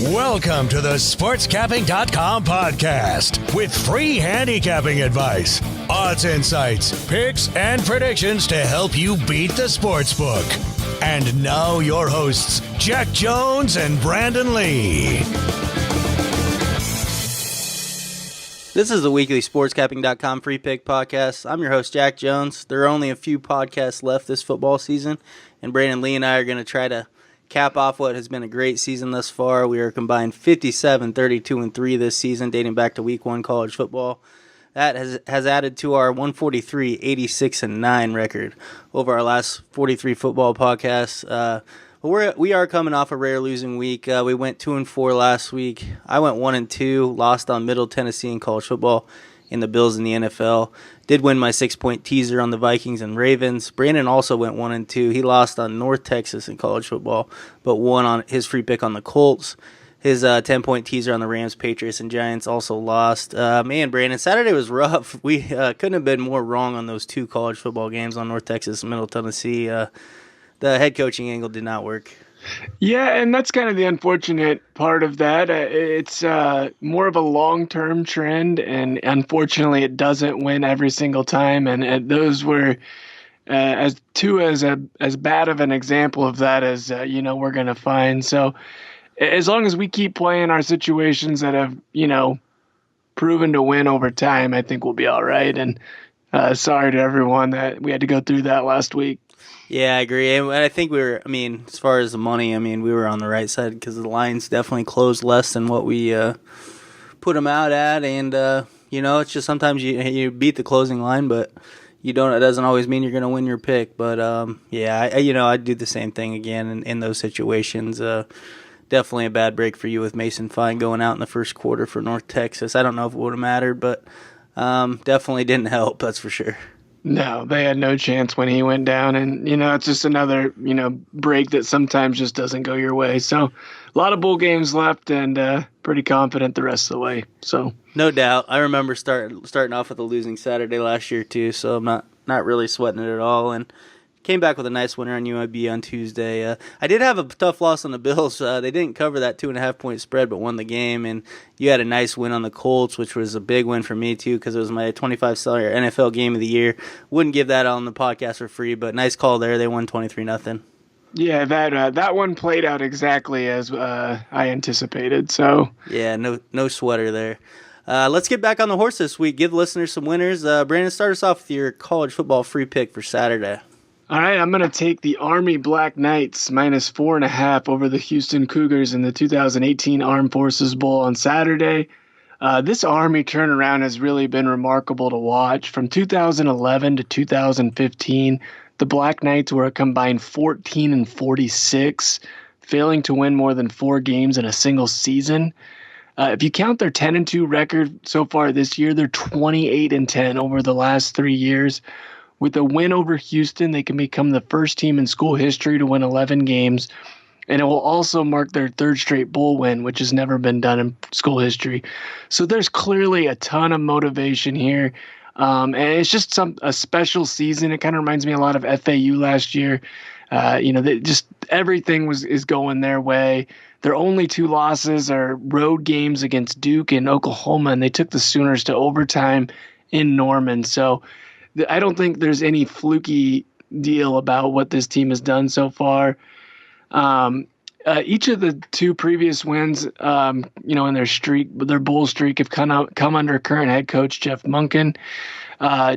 Welcome to the SportsCapping.com podcast with free handicapping advice, odds insights, picks, and predictions to help you beat the sportsbook. And now your hosts, Jack Jones and Brandon Lee. This is the weekly SportsCapping.com free pick podcast. I'm your host, Jack Jones. There are only a few podcasts left this football season, and Brandon Lee and I are going to try to cap off what has been a great season thus far. We are combined 57, 32, and 3 this season, dating back to Week 1 college football. That has added to our 143, 86, and 9 record over our last 43 football podcasts. We are coming off a rare losing week. We went 2-4 last week. I went 1-2, lost on Middle Tennessee in college football, and the Bills in the NFL. Did win my 6-point teaser on the Vikings and Ravens. Brandon also went 1-2. He lost on North Texas in college football, but won on his free pick on the Colts. His 10-point teaser on the Rams, Patriots, and Giants also lost. Man, Brandon, Saturday was rough. We couldn't have been more wrong on those two college football games on North Texas and Middle Tennessee. The head coaching angle did not work. Yeah, and that's kind of the unfortunate part of that. It's more of a long-term trend, and unfortunately it doesn't win every single time. And those were as bad of an example of that as we're going to find. So as long as we keep playing our situations that have proven to win over time, I think we'll be all right. And sorry to everyone that we had to go through that last week. Yeah, I agree. And I think as far as the money, we were on the right side because the lines definitely closed less than what we put them out at. And, it's just sometimes you beat the closing line, but it doesn't always mean you're going to win your pick. But, I'd do the same thing again in those situations. Definitely a bad break for you with Mason Fine going out in the first quarter for North Texas. I don't know if it would have mattered, but definitely didn't help, that's for sure. No, they had no chance when he went down. And, it's just another, break that sometimes just doesn't go your way. So a lot of bowl games left and pretty confident the rest of the way. So no doubt. I remember starting off with a losing Saturday last year too. So I'm not really sweating it at all. And came back with a nice winner on UIB on Tuesday. I did have a tough loss on the Bills. They didn't cover that 2.5-point spread, but won the game. And you had a nice win on the Colts, which was a big win for me too, because it was my $25 NFL game of the year. Wouldn't give that on the podcast for free, but nice call there. They won 23-0. Yeah, that one played out exactly as I anticipated. So yeah, no sweater there. Let's get back on the horse this week. Give listeners some winners. Brandon, start us off with your college football free pick for Saturday. All right, I'm going to take the Army Black Knights minus 4.5 over the Houston Cougars in the 2018 Armed Forces Bowl on Saturday. This Army turnaround has really been remarkable to watch. From 2011 to 2015, the Black Knights were a combined 14-46, failing to win more than 4 games in a single season. If you count their 10-2 record so far this year, they're 28-10 over the last 3 years. With a win over Houston, they can become the first team in school history to win 11 games, and it will also mark their 3rd straight bowl win, which has never been done in school history. So there's clearly a ton of motivation here, and it's just a special season. It kind of reminds me a lot of FAU last year. Just everything is going their way. Their only 2 losses are road games against Duke and Oklahoma, and they took the Sooners to overtime in Norman. So I don't think there's any fluky deal about what this team has done so far. Each of the 2 previous wins, in their bowl streak, have come under current head coach Jeff Monken.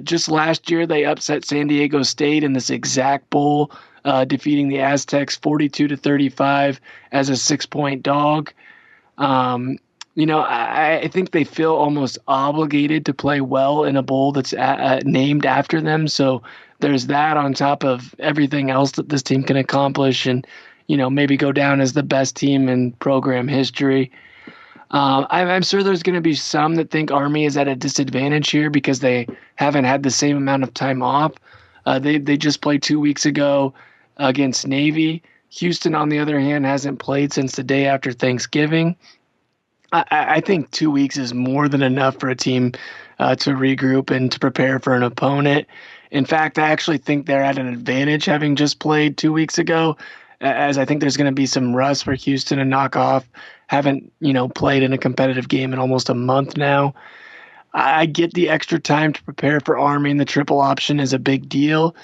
Just last year, they upset San Diego State in this exact bowl, defeating the Aztecs 42-35 as a 6-point dog. I think they feel almost obligated to play well in a bowl that's named after them. So there's that on top of everything else that this team can accomplish and, maybe go down as the best team in program history. I'm sure there's going to be some that think Army is at a disadvantage here because they haven't had the same amount of time off. They just played 2 weeks ago against Navy. Houston, on the other hand, hasn't played since the day after Thanksgiving. I think 2 weeks is more than enough for a team to regroup and to prepare for an opponent. In fact, I actually think they're at an advantage having just played 2 weeks ago, as I think there's going to be some rust for Houston to knock off. Haven't, played in a competitive game in almost a month now. I get the extra time to prepare for Army, and the triple option is a big deal.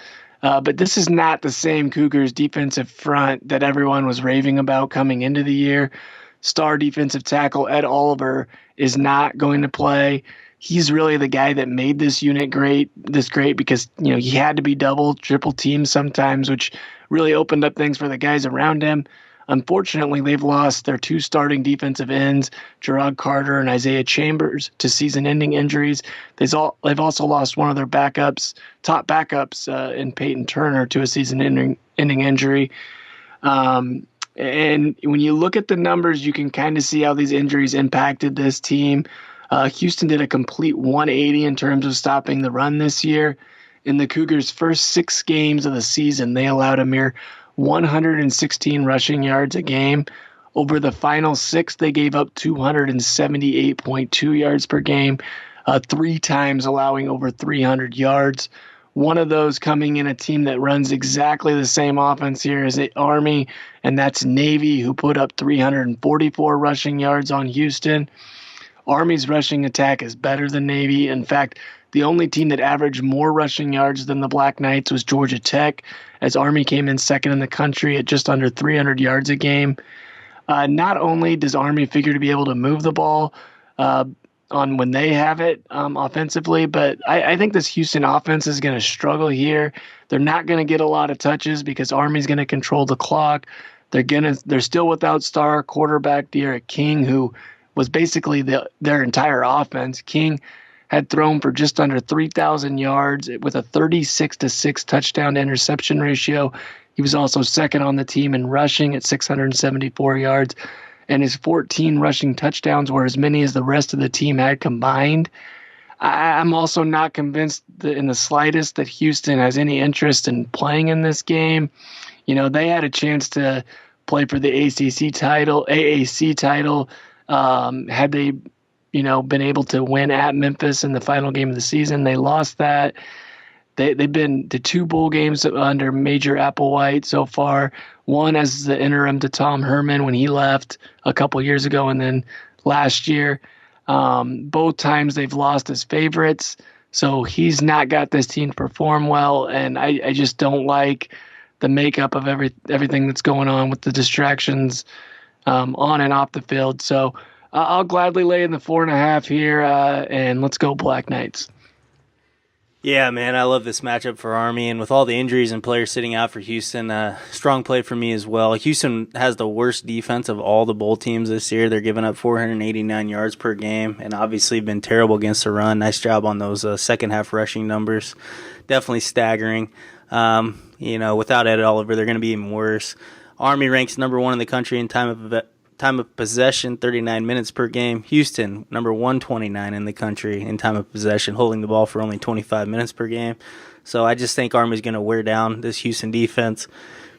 But this is not the same Cougars defensive front that everyone was raving about coming into the year. Star defensive tackle Ed Oliver is not going to play. He's really the guy that made this unit great because, he had to be double, triple teamed sometimes, which really opened up things for the guys around him. Unfortunately, they've lost their 2 starting defensive ends, Gerard Carter and Isaiah Chambers, to season-ending injuries. They've also lost one of their top backups in Peyton Turner to a season-ending injury. And when you look at the numbers, you can kind of see how these injuries impacted this team. Houston did a complete 180 in terms of stopping the run this year. In the Cougars' first 6 games of the season, they allowed a mere 116 rushing yards a game. Over the final 6, they gave up 278.2 yards per game, 3 times allowing over 300 yards. One of those coming in a team that runs exactly the same offense here as the Army, and that's Navy, who put up 344 rushing yards on Houston. Army's rushing attack is better than Navy. In fact, the only team that averaged more rushing yards than the Black Knights was Georgia Tech, as Army came in second in the country at just under 300 yards a game. Not only does Army figure to be able to move the ball on when they have it offensively, but I think this Houston offense is going to struggle here. They're not going to get a lot of touches because Army's going to control the clock. They're still without star quarterback De'Aaron King, who was basically their entire offense. King had thrown for just under 3,000 yards with a 36-6 touchdown to interception ratio. He was also second on the team in rushing at 674 yards, and his 14 rushing touchdowns were as many as the rest of the team had combined. I'm also not convinced in the slightest that Houston has any interest in playing in this game. They had a chance to play for the AAC title, had they been able to win at Memphis in the final game of the season. They lost that. They've been to 2 bowl games under Major Applewhite so far. One as the interim to Tom Herman when he left a couple years ago, and then last year. Both times they've lost as favorites, so he's not got this team to perform well, and I just don't like the makeup of everything that's going on with the distractions on and off the field. So I'll gladly lay in the 4.5 here, and let's go Black Knights. Yeah, man, I love this matchup for Army, and with all the injuries and players sitting out for Houston, strong play for me as well. Houston has the worst defense of all the bowl teams this year. They're giving up 489 yards per game, and obviously been terrible against the run. Nice job on those second-half rushing numbers. Definitely staggering. Without Ed Oliver, they're going to be even worse. Army ranks number 1 in the country in time of possession, 39 minutes per game. Houston, number 129 in the country in time of possession, holding the ball for only 25 minutes per game. So I just think Army's going to wear down this Houston defense.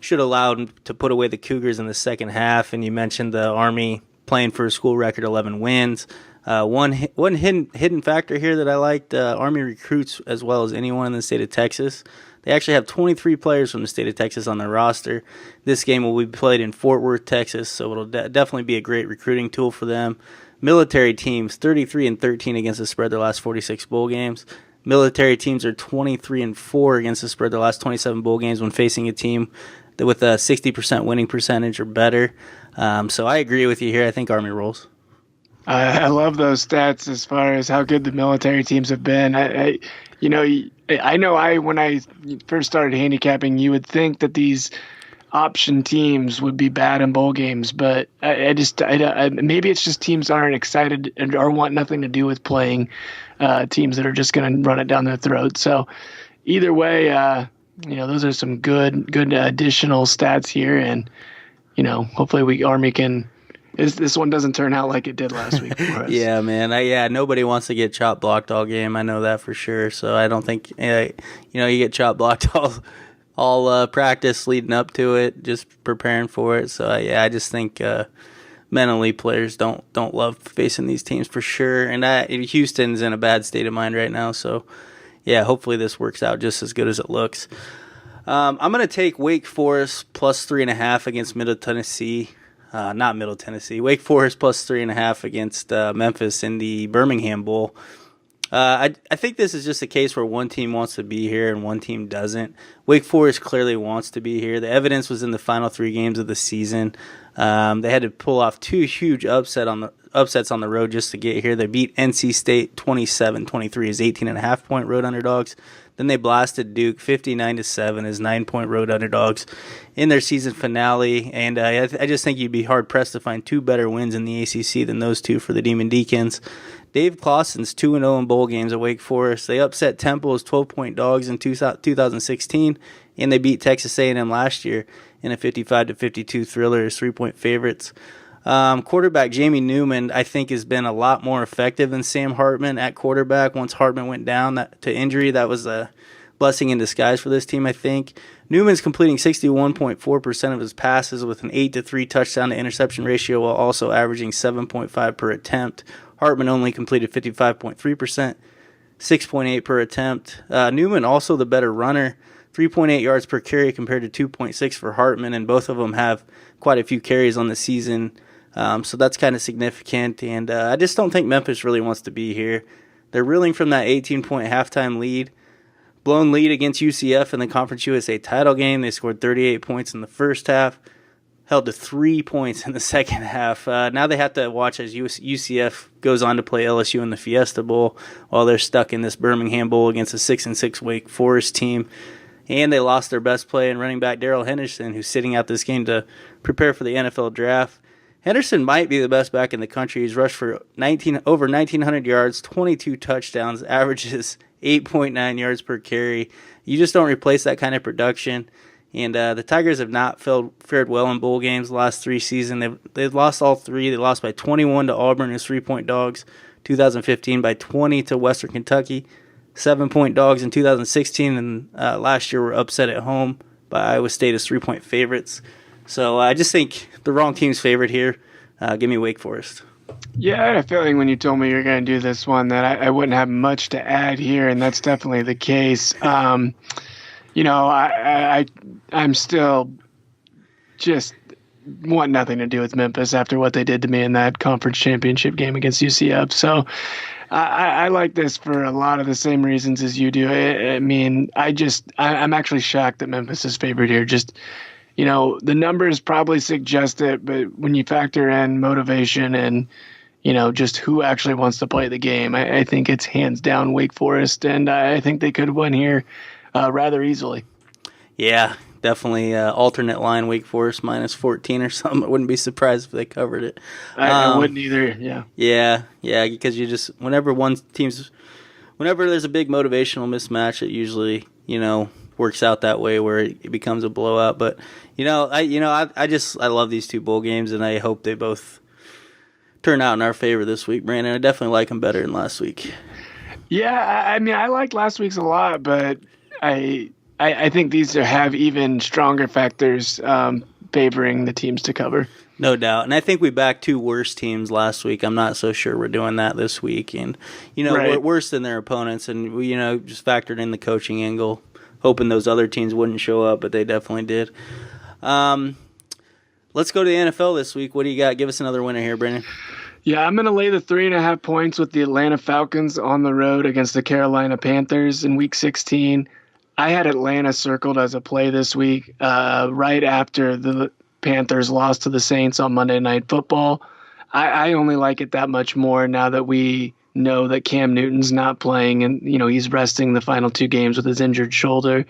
Should allow them to put away the Cougars in the second half. And you mentioned the Army playing for a school record 11 wins. One hidden factor here that I liked, Army recruits as well as anyone in the state of Texas. They actually have 23 players from the state of Texas on their roster. This game will be played in Fort Worth, Texas, so it'll definitely be a great recruiting tool for them. Military teams, 33-13 against the spread their last 46 bowl games. Military teams are 23-4 against the spread their last 27 bowl games when facing a team with a 60% winning percentage or better. So I agree with you here. I think Army rolls. I love those stats as far as how good the military teams have been. When I first started handicapping, you would think that these option teams would be bad in bowl games, but maybe it's just teams aren't excited or want nothing to do with playing teams that are just going to run it down their throat. So either way, those are some good additional stats here, and hopefully Army can. This one doesn't turn out like it did last week for us. Yeah, man. Nobody wants to get chop blocked all game. I know that for sure. So I don't think you get chop blocked all practice leading up to it, just preparing for it. So I just think mentally players don't love facing these teams for sure. And Houston's in a bad state of mind right now. So yeah, hopefully this works out just as good as it looks. I'm going to take Wake Forest plus 3.5 against Middle Tennessee. Not Middle Tennessee. Wake Forest plus 3.5 against Memphis in the Birmingham Bowl. I think this is just a case where one team wants to be here and one team doesn't. Wake Forest clearly wants to be here. The evidence was in the final 3 games of the season. They had to pull off 2 huge upsets on the road just to get here. They beat NC State 27-23 as 18.5-point road underdogs. Then they blasted Duke 59-7 as 9-point road underdogs in their season finale. And I just think you'd be hard-pressed to find 2 better wins in the ACC than those 2 for the Demon Deacons. Dave Clawson's 2-0 in bowl games at Wake Forest. They upset Temple as 12-point dogs in 2016, and they beat Texas A&M last year in a 55-52 thriller as 3-point favorites. Quarterback Jamie Newman, I think, has been a lot more effective than Sam Hartman at quarterback. Once Hartman went down to injury, that was a blessing in disguise for this team, I think. Newman's completing 61.4% of his passes with an 8-3 touchdown to interception ratio while also averaging 7.5 per attempt. Hartman only completed 55.3%, 6.8 per attempt. Newman also the better runner, 3.8 yards per carry compared to 2.6 for Hartman, and both of them have quite a few carries on the season. So that's kind of significant, and I just don't think Memphis really wants to be here. They're reeling from that 18-point halftime lead, blown lead against UCF in the Conference USA title game. They scored 38 points in the first half, held to 3 points in the second half. Now they have to watch as UCF goes on to play LSU in the Fiesta Bowl while they're stuck in this Birmingham Bowl against a 6-6 Wake Forest team. And they lost their best play in running back Darrell Henderson, who's sitting out this game to prepare for the NFL draft. Henderson might be the best back in the country. He's rushed for over 1,900 yards, 22 touchdowns, averages 8.9 yards per carry. You just don't replace that kind of production. And the Tigers have not fared well in bowl games the last 3 seasons. They've lost all 3. They lost by 21 to Auburn as 3-point dogs, 2015 by 20 to Western Kentucky, 7-point dogs in 2016, and last year were upset at home by Iowa State as 3-point favorites. So I just think the wrong team's favorite here. Give me Wake Forest. Yeah, I had a feeling when you told me you were going to do this one that I wouldn't have much to add here, and that's definitely the case. I'm still just want nothing to do with Memphis after what they did to me in that conference championship game against UCF. So I like this for a lot of the same reasons as you do. I'm actually shocked that Memphis is favored here. Just, the numbers probably suggest it, but when you factor in motivation and, just who actually wants to play the game, I think it's hands down Wake Forest, and I think they could win here rather easily. Yeah, definitely alternate line Wake Forest minus 14 or something. I wouldn't be surprised if they covered it. I wouldn't either, yeah. Yeah, because you just, whenever there's a big motivational mismatch, it usually, works out that way where it becomes a blowout. But, I love these 2 bowl games, and I hope they both turn out in our favor this week, Brandon. I definitely like them better than last week. Yeah, I liked last week's a lot, but I think these have even stronger factors favoring the teams to cover. No doubt. And I think we backed 2 worse teams last week. I'm not so sure we're doing that this week. And, right. We're worse than their opponents. And we, just factored in the coaching angle, hoping those other teams wouldn't show up, but they definitely did. Let's go to the NFL this week. What do you got? Give us another winner here, Brandon. Yeah, I'm going to lay the 3.5 points with the Atlanta Falcons on the road against the Carolina Panthers in Week 16. I had Atlanta circled as a play this week right after the Panthers lost to the Saints on Monday Night Football. I only like it that much more now that we know that Cam Newton's not playing and, he's resting the final 2 games with his injured shoulder.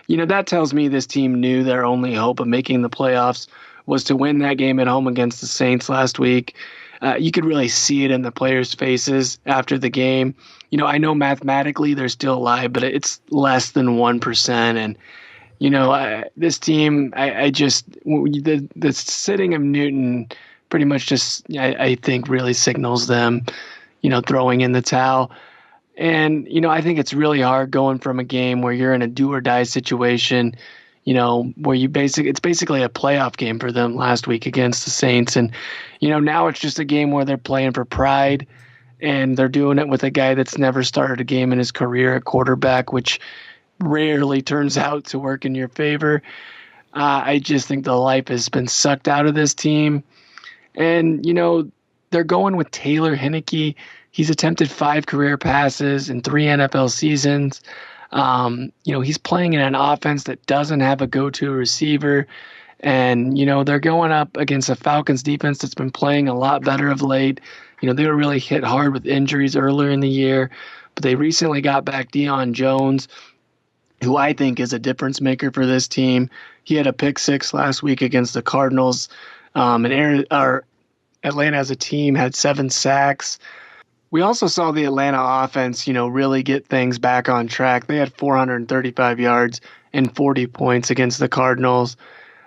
That tells me this team knew their only hope of making the playoffs was to win that game at home against the Saints last week. You could really see it in the players' faces after the game. I know mathematically they're still alive, but it's less than 1%. And, this team, the sitting of Newton pretty much just, I think, really signals them, throwing in the towel. And, I think it's really hard going from a game where you're in a do or die situation, where it's basically a playoff game for them last week against the Saints. And, now it's just a game where they're playing for pride and they're doing it with a guy that's never started a game in his career at quarterback, which, rarely turns out to work in your favor. I just think the life has been sucked out of this team. And, they're going with Taylor Heinicke. He's attempted 5 career passes in 3 NFL seasons. He's playing in an offense that doesn't have a go-to receiver. And, they're going up against a Falcons defense that's been playing a lot better of late. They were really hit hard with injuries earlier in the year, but they recently got back Deion Jones, who I think is a difference maker for this team. He had a pick 6 last week against the Cardinals. Atlanta as a team had 7 sacks. We also saw the Atlanta offense, really get things back on track. They had 435 yards and 40 points against the Cardinals.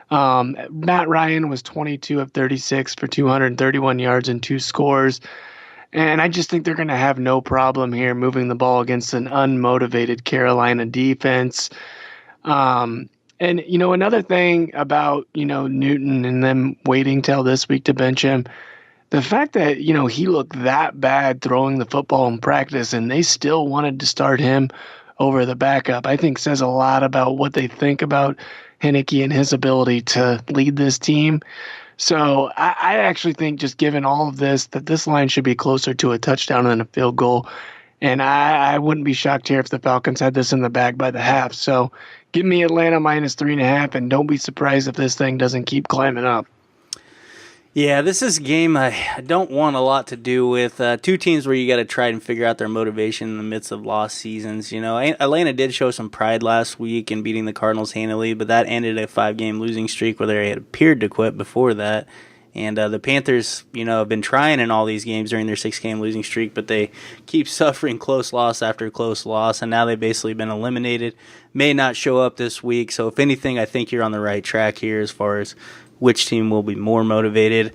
Matt Ryan was 22 of 36 for 231 yards and 2 scores. And I just think they're going to have no problem here moving the ball against an unmotivated Carolina defense. Another thing about, Newton and them waiting till this week to bench him, the fact that, he looked that bad throwing the football in practice and they still wanted to start him over the backup, I think says a lot about what they think about Heinicke and his ability to lead this team. So I actually think, just given all of this, that this line should be closer to a touchdown than a field goal. And I wouldn't be shocked here if the Falcons had this in the bag by the half. So give me Atlanta minus 3.5, and don't be surprised if this thing doesn't keep climbing up. Yeah, this is a game I don't want a lot to do with. Two teams where you got to try and figure out their motivation in the midst of lost seasons. Atlanta did show some pride last week in beating the Cardinals handily, but that ended a 5-game losing streak where they had appeared to quit before that. And the Panthers, have been trying in all these games during their 6-game losing streak, but they keep suffering close loss after close loss, and now they've basically been eliminated. May not show up this week, so if anything, I think you're on the right track here as far as which team will be more motivated.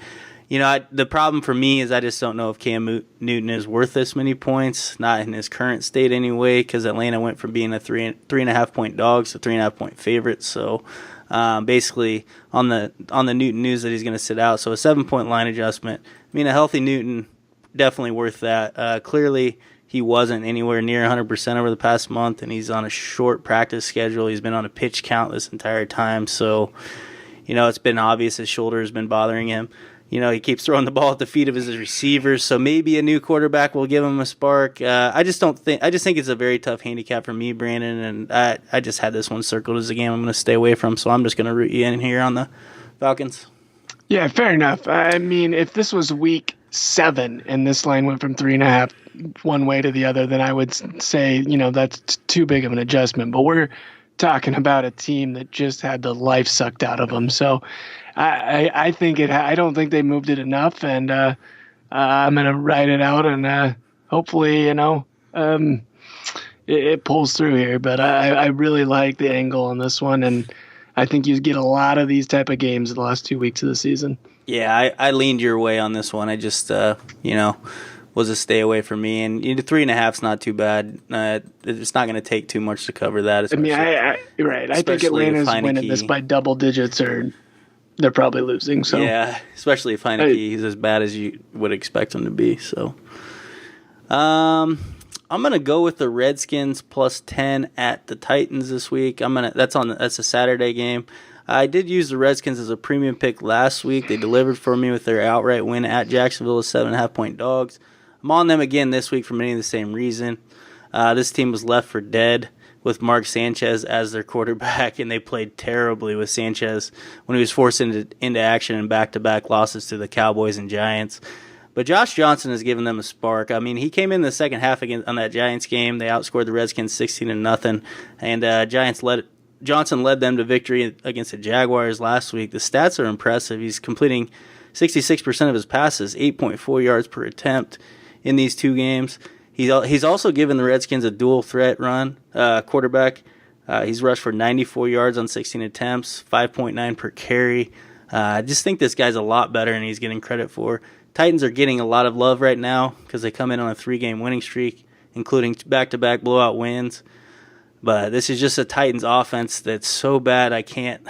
The problem for me is I just don't know if Cam Newton is worth this many points, not in his current state anyway, because Atlanta went from being a 3.5-point dogs to 3.5-point favorites. So basically on the Newton news that he's going to sit out. So a 7-point line adjustment. A healthy Newton, definitely worth that. Clearly he wasn't anywhere near 100% over the past month, and he's on a short practice schedule. He's been on a pitch count this entire time. So it's been obvious his shoulder has been bothering him. He keeps throwing the ball at the feet of his receivers, so maybe a new quarterback will give him a spark. I just think it's a very tough handicap for me, Brandon, and I just had this one circled as a game I'm going to stay away from, so I'm just going to root you in here on the Falcons. Yeah, fair enough. If this was week 7 and this line went from 3.5 one way to the other, then I would say, that's too big of an adjustment. But we're talking about a team that just had the life sucked out of them. So I don't think they moved it enough, and I'm going to ride it out, and hopefully, it pulls through here. But I really like the angle on this one, and I think you get a lot of these type of games in the last 2 weeks of the season. Yeah, I leaned your way on this one. I just, was a stay away from me. And 3.5's not too bad. It's not going to take too much to cover that. You're right. I think Atlanta's winning this by double digits, or they're probably losing. So yeah, especially if Heinicke is as bad as you would expect him to be. So I'm going to go with the Redskins plus 10 at the Titans this week. That's a Saturday game. I did use the Redskins as a premium pick last week. They delivered for me with their outright win at Jacksonville as 7.5-point dogs. I'm on them again this week for many of the same reason. This team was left for dead with Mark Sanchez as their quarterback, and they played terribly with Sanchez when he was forced into action in back-to-back losses to the Cowboys and Giants. But Josh Johnson has given them a spark. He came in the second half on that Giants game. They outscored the Redskins 16-0, and Johnson led them to victory against the Jaguars last week. The stats are impressive. He's completing 66% of his passes, 8.4 yards per attempt in these 2 games. He's also given the Redskins a dual threat run quarterback. He's rushed for 94 yards on 16 attempts, 5.9 per carry. I just think this guy's a lot better than he's getting credit for. Titans are getting a lot of love right now because they come in on a 3-game winning streak, including back-to-back blowout wins. But this is just a Titans offense that's so bad I can't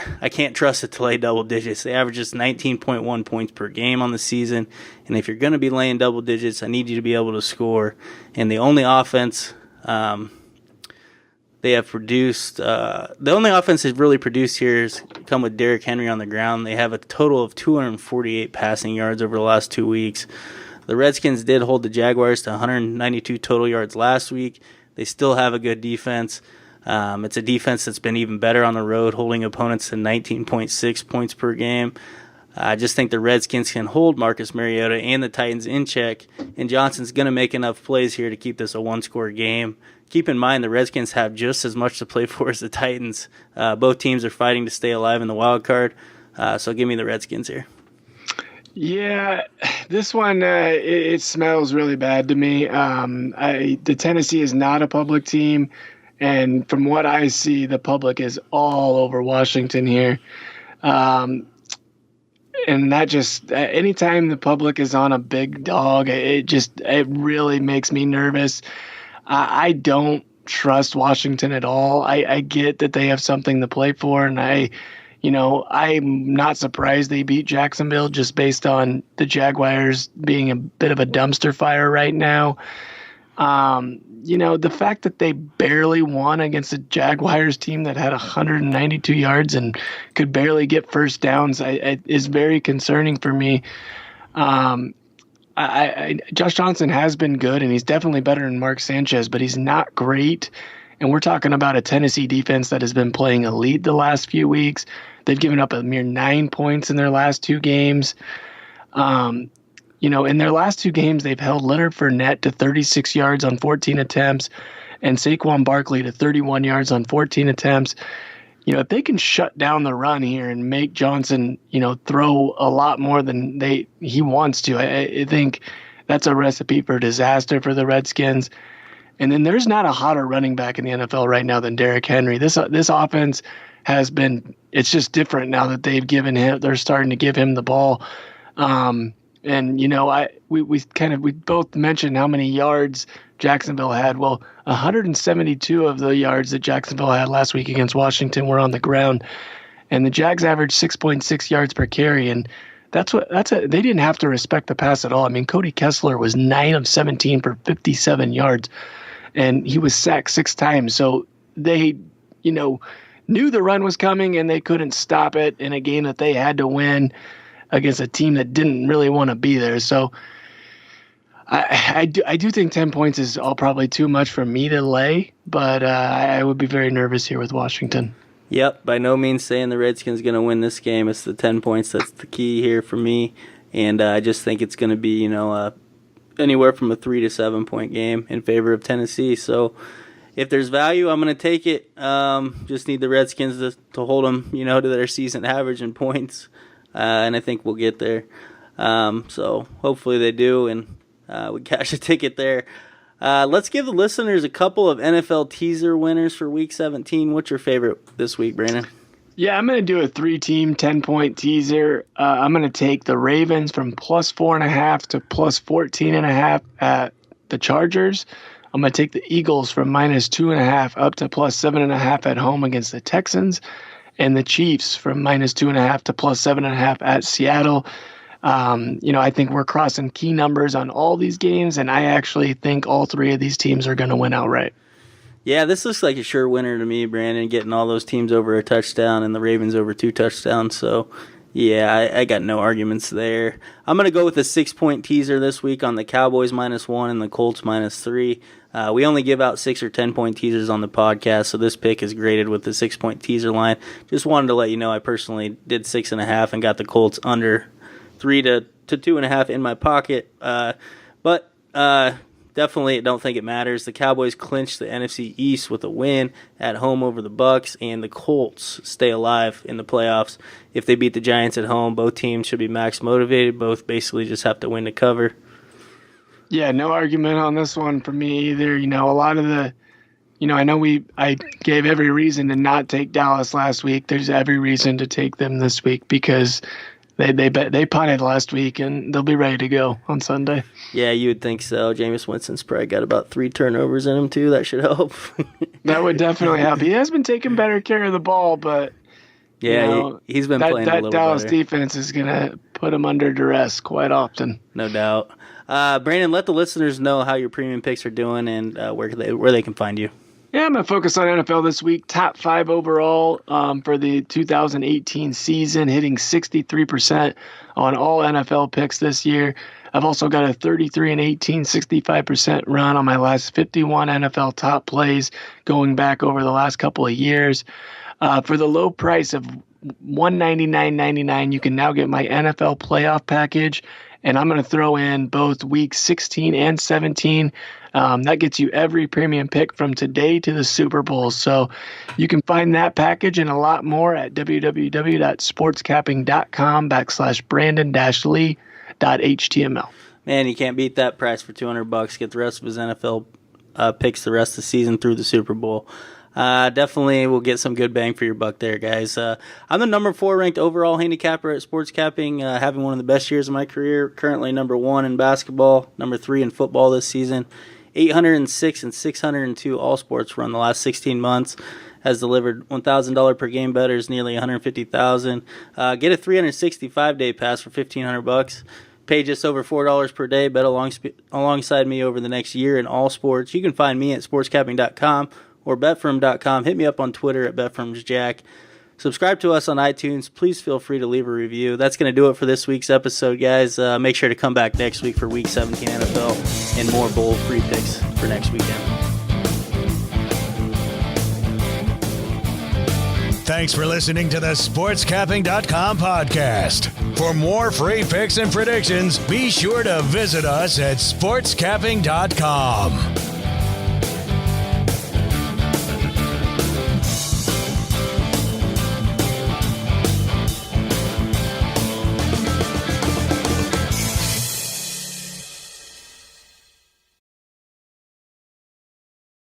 trust it to lay double digits. They average just 19.1 points per game on the season. And if you're going to be laying double digits, I need you to be able to score. And the only offense They have produced the only offense they've really produced here has come with Derrick Henry on the ground. They have a total of 248 passing yards over the last 2 weeks. The Redskins did hold the Jaguars to 192 total yards last week. They still have a good defense. It's a defense that's been even better on the road, holding opponents to 19.6 points per game. I just think the Redskins can hold Marcus Mariota and the Titans in check, and Johnson's going to make enough plays here to keep this a one-score game. Keep in mind the Redskins have just as much to play for as the Titans. Both teams are fighting to stay alive in the wild card, so give me the Redskins here. Yeah, this one, it smells really bad to me. The Tennessee is not a public team, and from what I see, the public is all over Washington here. And that just, anytime the public is on a big dog, it really makes me nervous. I don't trust Washington at all. I get that they have something to play for, and I'm not surprised they beat Jacksonville just based on the Jaguars being a bit of a dumpster fire right now. The fact that they barely won against a Jaguars team that had 192 yards and could barely get first downs is very concerning for me. Josh Johnson has been good, and he's definitely better than Mark Sanchez, but he's not great. And we're talking about a Tennessee defense that has been playing elite the last few weeks. They've given up a mere 9 points in their last 2 games. In their last 2 games, they've held Leonard Fournette to 36 yards on 14 attempts and Saquon Barkley to 31 yards on 14 attempts. If they can shut down the run here and make Johnson, throw a lot more than he wants to, I think that's a recipe for disaster for the Redskins. And then there's not a hotter running back in the NFL right now than Derrick Henry. This offense has been, it's just different now that they're starting to give him the ball. We both mentioned how many yards Jacksonville had. Well, 172 of the yards that Jacksonville had last week against Washington were on the ground, and the Jags averaged 6.6 yards per carry, and they didn't have to respect the pass at all. I mean, Cody Kessler was 9 of 17 for 57 yards, and he was sacked 6 times. So they, knew the run was coming, and they couldn't stop it in a game that they had to win against a team that didn't really want to be there. So I do think 10 points is all probably too much for me to lay, but I would be very nervous here with Washington. Yep, by no means saying the Redskins going to win this game. It's the 10 points that's the key here for me, and I just think it's going to be anywhere from a 3 to 7 point game in favor of Tennessee. So if there's value, I'm going to take it. Just need the Redskins to hold them, to their season average in points, and I think we'll get there. So hopefully they do, and we cash a ticket there. Let's give the listeners a couple of NFL teaser winners for Week 17. What's your favorite this week, Brandon? Yeah, I'm going to do a 3-team 10-point teaser. I'm going to take the Ravens from plus 4.5 to plus 14.5 at the Chargers. I'm going to take the Eagles from minus 2.5 up to plus 7.5 at home against the Texans, and the Chiefs from minus 2.5 to plus 7.5 at Seattle. I think we're crossing key numbers on all these games, and I actually think all 3 of these teams are going to win outright. Yeah, this looks like a sure winner to me, Brandon, getting all those teams over a touchdown and the Ravens over 2 touchdowns. So, yeah, I got no arguments there. I'm going to go with a 6-point teaser this week on the Cowboys minus 1 and the Colts minus 3. We only give out 6 or 10-point teasers on the podcast, so this pick is graded with the 6-point teaser line. Just wanted to let you know I personally did 6.5 and got the Colts under 3 to 2.5 in my pocket. But definitely don't think it matters. The Cowboys clinched the NFC East with a win at home over the Bucs, and the Colts stay alive in the playoffs. If they beat the Giants at home, both teams should be max motivated. Both basically just have to win to cover. Yeah, no argument on this one for me either. A lot of the, I gave every reason to not take Dallas last week. There's every reason to take them this week because they punted last week and they'll be ready to go on Sunday. Yeah, you would think so. Jameis Winston's probably got about 3 turnovers in him too. That should help. That would definitely help. He has been taking better care of the ball, but yeah, he's been playing a little better. That Dallas defense is going to put him under duress quite often. No doubt. Brandon, let the listeners know how your premium picks are doing and where they can find you. Yeah, I'm going to focus on NFL this week. Top 5 overall for the 2018 season, hitting 63% on all NFL picks this year. I've also got a 33-18, 65% run on my last 51 NFL top plays going back over the last couple of years. For the low price of $199.99, you can now get my NFL playoff package, and I'm going to throw in both weeks 16 and 17. That gets you every premium pick from today to the Super Bowl. So you can find that package and a lot more at www.sportscapping.com/Brandon-Lee.html. Man, you can't beat that price for $200. Get the rest of his NFL picks the rest of the season through the Super Bowl. Definitely will get some good bang for your buck there, guys. I'm the number 4 ranked overall handicapper at SportsCapping, having one of the best years of my career. Currently number 1 in basketball, number 3 in football this season. 806 and 602 all sports run the last 16 months. Has delivered $1,000 per game bettors, nearly $150,000. Get a 365-day pass for $1,500. Pay just over $4 per day. Bet alongside me over the next year in all sports. You can find me at sportscapping.com or betfirm.com. Hit me up on Twitter at betfirmsjack. Subscribe to us on iTunes. Please feel free to leave a review. That's going to do it for this week's episode, guys. Make sure to come back next week for Week 17 NFL and more bold free picks for next weekend. Thanks for listening to the SportsCapping.com podcast. For more free picks and predictions, be sure to visit us at SportsCapping.com.